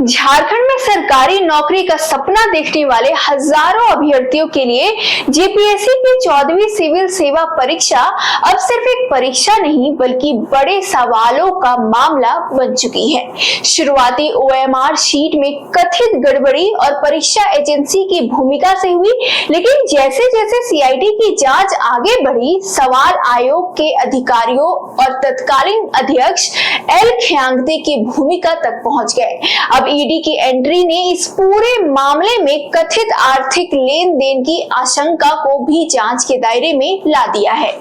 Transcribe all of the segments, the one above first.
झारखंड में सरकारी नौकरी का सपना देखने वाले हजारों अभ्यर्थियों के लिए जेपीएससी की 14वीं सिविल सेवा परीक्षा अब सिर्फ एक परीक्षा नहीं बल्कि बड़े सवालों का मामला बन चुकी है। शुरुआती ओएमआर शीट में कथित गड़बड़ी और परीक्षा एजेंसी की भूमिका से हुई, लेकिन जैसे जैसे सीआईडी की जांच आगे बढ़ी, सवाल आयोग के अधिकारियों और तत्कालीन अध्यक्ष एल खयांगते की भूमिका तक पहुंच गए। अब ईडी की एंट्री ने इस पूरे मामले में कथित आर्थिक लेन देन की आशंका को भी जांच के दायरे में ला दिया है।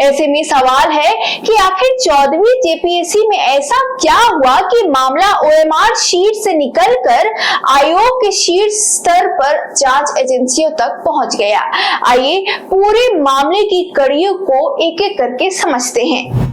ऐसे में सवाल है कि आखिर 14वीं जेपीएससी में ऐसा क्या हुआ कि मामला ओएमआर शीट से निकलकर आयोग के शीर्ष स्तर पर जांच एजेंसियों तक पहुंच गया। आइए पूरे मामले की कड़ियों को एक एक करके समझते हैं।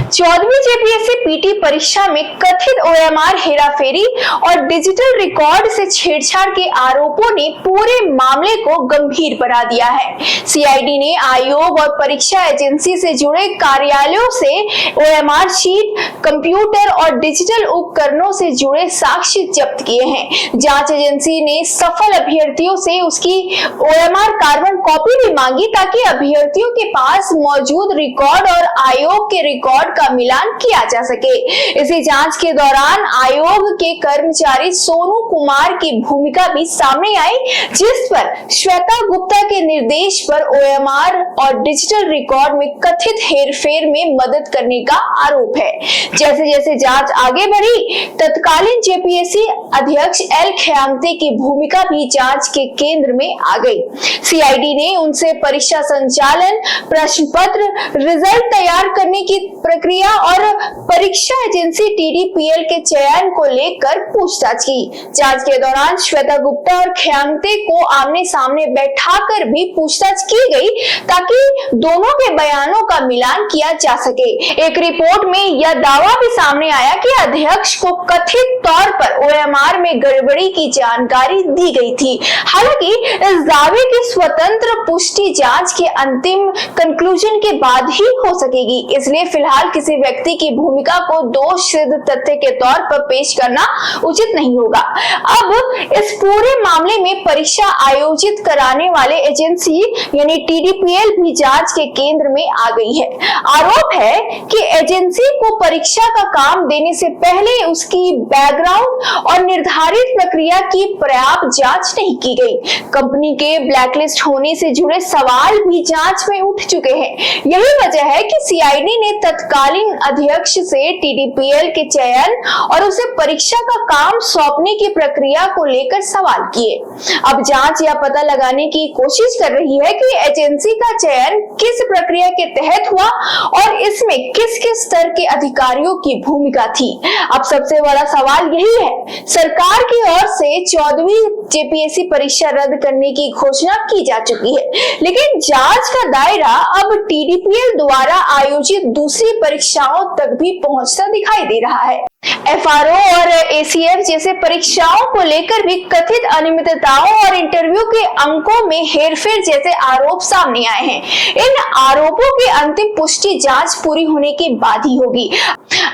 14वीं जेपीएससी पीटी परीक्षा में कथित ओएमआर हेराफेरी और डिजिटल रिकॉर्ड से छेड़छाड़ के आरोपों ने पूरे मामले को गंभीर बना दिया है। सीआईडी ने आयोग और परीक्षा एजेंसी से जुड़े कार्यालयों से ओएमआर शीट, कंप्यूटर और डिजिटल उपकरणों से जुड़े साक्ष्य जब्त किए हैं। जांच एजेंसी ने सफल अभ्यर्थियों से उसकी ओएमआर कार्बन कॉपी भी मांगी ताकि अभ्यर्थियों के पास मौजूद रिकॉर्ड और आयोग के रिकॉर्ड का मिलान किया जा सके। इसी जांच के दौरान आयोग के कर्मचारी सोनू कुमार की भूमिका भी सामने आई, जिस पर श्वेता गुप्ता के निर्देश पर ओएमआर और डिजिटल रिकॉर्ड में कथित हेरफेर में मदद करने का आरोप है। जैसे जैसे जांच आगे बढ़ी, तत्कालीन जेपीएससी अध्यक्ष एल खयांगते की भूमिका भी जांच के केंद्र में आ गई। सीआईडी ने उनसे परीक्षा संचालन, प्रश्न पत्र, रिजल्ट तैयार करने की प्रक्रिया और परीक्षा एजेंसी टीडीपीएल के चयन को लेकर पूछताछ की। जांच के दौरान श्वेता गुप्ता और खयांगते को आमने सामने बैठाकर भी पूछताछ की गई ताकि दोनों के बयानों का मिलान किया जा सके। एक रिपोर्ट में यह दावा भी सामने आया कि अध्यक्ष को कथित तौर पर ओएमआर में गड़बड़ी की जानकारी दी गई थी। हालांकि इस दावे की स्वतंत्र पुष्टि जांच के अंतिम कंक्लूजन के बाद ही हो सकेगी, इसलिए फिलहाल किसी व्यक्ति की भूमिका को दोष सिद्ध तथ्य के तौर पर पेश करना उचित नहीं होगा। अब इस पूरे मामले में परीक्षा आयोजित कराने वाले एजेंसी यानी टीडीपीएल भी जांच के केंद्र में आ गई है। आरोप है कि एजेंसी को परीक्षा का काम देने से पहले उसकी बैकग्राउंड और निर्धारित प्रक्रिया की पर्याप्त जांच नहीं की गई। कंपनी के ब्लैकलिस्ट होने से जुड़े सवाल भी जांच में उठ चुके हैं। यही वजह है कि सीआईडी ने तत्कालीन अध्यक्ष से टीडीपीएल के चयन और उसे परीक्षा का काम सौंपने की प्रक्रिया को लेकर सवाल किए। अब जांच यह पता लगाने की कोशिश कर रही है कि एजेंसी का चयन किस प्रक्रिया के तहत हुआ और इसमें किस किस स्तर के अधिकारियों की भूमिका थी। अब सबसे बड़ा सवाल यही है, सरकार की ओर से 14वीं जेपीएससी परीक्षा रद्द करने की घोषणा की जा चुकी है, लेकिन जांच का दायरा अब टीडीपीएल द्वारा आयोजित दूसरी परीक्षाओं तक भी पहुंचता दिखाई दे रहा है। एफआरओ और एसीएफ जैसे परीक्षाओं को लेकर भी कथित अनियमितताओं और इंटरव्यू के अंकों में हेरफेर जैसे आरोप सामने आए हैं। इन आरोपों की अंतिम पुष्टि जांच पूरी होने के बाद ही होगी।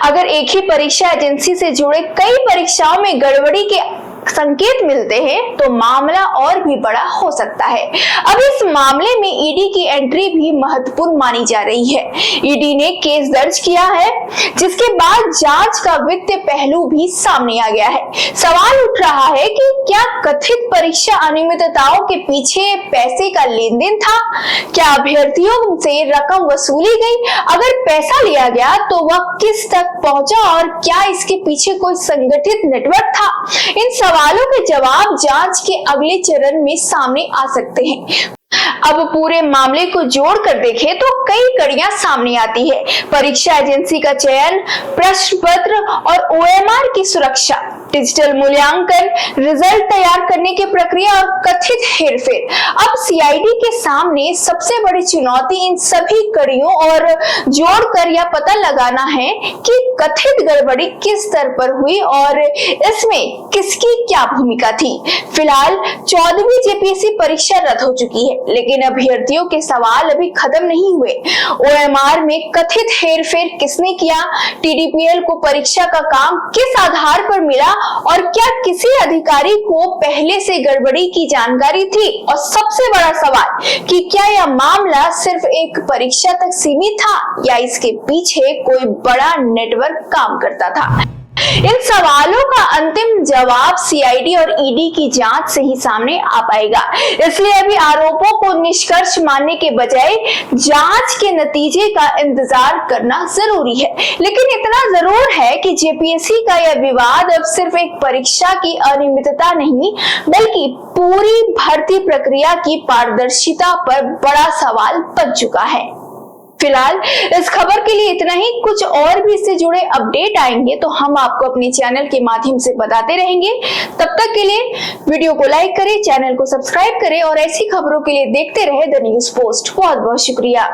अगर एक ही परीक्षा एजेंसी से जुड़े कई परीक्षाओं में गड़बड़ी के संकेत मिलते हैं तो मामला और भी बड़ा हो सकता है। अब इस मामले में ईडी की एंट्री भी महत्वपूर्ण मानी जा रही है। ईडी ने केस दर्ज किया है, जिसके बाद जांच का वित्तीय पहलू भी सामने आ गया है। सवाल उठ रहा है कि क्या कथित परीक्षा अनियमितताओं के पीछे पैसे का लेन देन था? क्या अभ्यर्थियों से रकम वसूली गई? अगर पैसा लिया गया तो वह किस तक पहुंचा और क्या इसके पीछे कोई संगठित नेटवर्क था? इन सवालों के जवाब जांच के अगले चरण में सामने आ सकते हैं। अब पूरे मामले को जोड़कर देखें तो कई कड़ियां सामने आती है। परीक्षा एजेंसी का चयन, प्रश्न पत्र और ओएमआर की सुरक्षा, डिजिटल मूल्यांकन, रिजल्ट तैयार करने की प्रक्रिया और कथित हेरफेर। अब सीआईडी के सामने सबसे बड़ी चुनौती इन सभी कड़ियों और जोड़कर यह पता लगाना है कि कथित गड़बड़ी किस स्तर पर हुई और इसमें किसकी क्या भूमिका थी। फिलहाल 14वीं जेपीएससी परीक्षा रद्द हो चुकी है, लेकिन अभ्यर्थियों के सवाल अभी खत्म नहीं हुए। ओएमआर में कथित हेरफेर किसने किया, टीडीपीएल को परीक्षा का काम किस आधार पर मिला और क्या किसी अधिकारी को पहले से गड़बड़ी की जानकारी थी, और सबसे बड़ा सवाल कि क्या यह मामला सिर्फ एक परीक्षा तक सीमित था या इसके पीछे कोई बड़ा नेटवर्क काम करता था। इन सवालों का अंतिम जवाब सीआईडी और ईडी की जांच से ही सामने आ पाएगा। इसलिए अभी आरोपों को निष्कर्ष मानने के बजाय जांच के नतीजे का इंतजार करना जरूरी है। लेकिन इतना जरूर है कि जेपीएससी का यह विवाद अब सिर्फ एक परीक्षा की अनियमितता नहीं बल्कि पूरी भर्ती प्रक्रिया की पारदर्शिता पर बड़ा सवाल बन चुका है। फिलहाल इस खबर के लिए इतना ही। कुछ और भी इससे जुड़े अपडेट आएंगे तो हम आपको अपने चैनल के माध्यम से बताते रहेंगे। तब तक के लिए वीडियो को लाइक करें, चैनल को सब्सक्राइब करें और ऐसी खबरों के लिए देखते रहे द न्यूज़ पोस्ट। बहुत बहुत शुक्रिया।